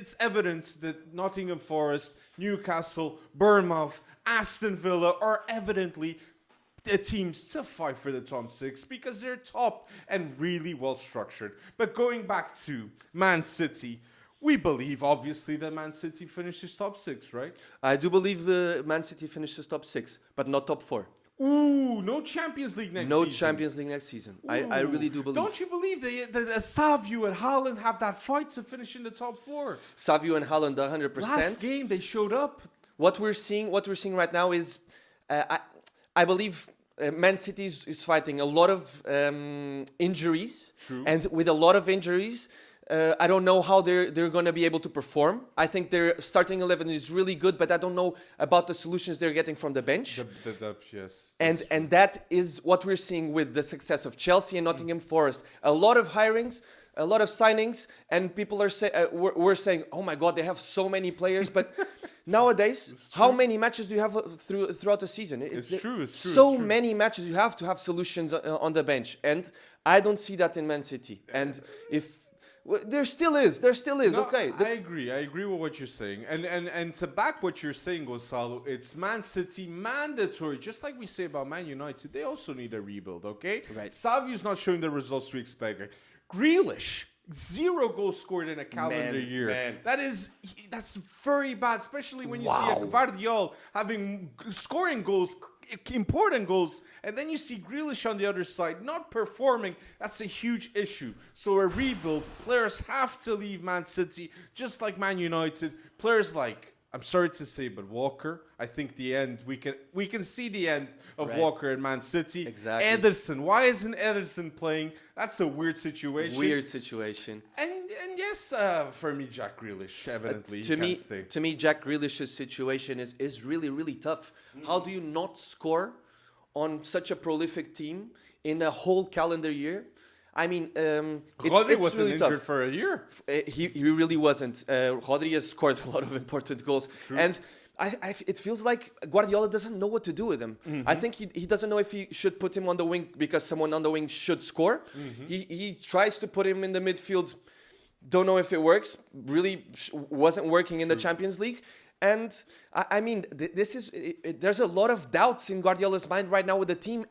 It's evident that Nottingham Forest, Newcastle, Bournemouth, Aston Villa are evidently teams to fight for the top six because they're top and really well structured. But going back to Man City, we believe obviously that Man City finishes top six, right? I do believe Man City finishes top 6, but not top 4. Ooh, no Champions League next No season. Champions League next season. I really do believe. Don't you believe that Savio and Haaland have that fight to finish in the top four? Savio and Haaland 100%. Last game they showed up. What we're seeing right now is, I believe Man City is fighting a lot of injuries. True. And with a lot of injuries, I don't know how they're going to be able to perform. I think their starting 11 is really good, but I don't know about the solutions they're getting from the bench. The depth, yes. And that is what we're seeing with the success of Chelsea and Nottingham Forest. A lot of hirings, a lot of signings, and people are we're saying, oh my God, they have so many players. But nowadays, how many matches do you have throughout the season? It's true. So many matches you have to have solutions on the bench, and I don't see that in Man City. And if there still is. No, okay. I agree with what you're saying. And to back what you're saying, Gonzalo, it's Man City mandatory. Just like we say about Man United, they also need a rebuild, okay? Right. Savio's not showing the results we expected. Grealish, 0 goals scored in a calendar year. Man. That's very bad, especially when you see a Guardiola scoring goals, important goals, and then you see Grealish on the other side not performing. That's a huge issue. So a rebuild, players have to leave Man City, just like Man United. Players like, I'm sorry to say, but Walker, I think the end, we can see the end of Right. Walker in Man City. Exactly. Ederson, why isn't Ederson playing? That's a weird situation. Weird situation. And yes, for me, Jack Grealish, evidently, To he me, can't stay. to me, Jack Grealish's situation is really, really tough. How do you not score on such a prolific team in a whole calendar year? I mean, Rodri it's wasn't really injured tough. for a year. He really wasn't. Rodri has scored a lot of important goals. True. And it feels like Guardiola doesn't know what to do with him. I think he doesn't know if he should put him on the wing because someone on the wing should score. He tries to put him in the midfield. Don't know if it works. Really wasn't working in the Champions League. And I mean, there's a lot of doubts in Guardiola's mind right now with the team.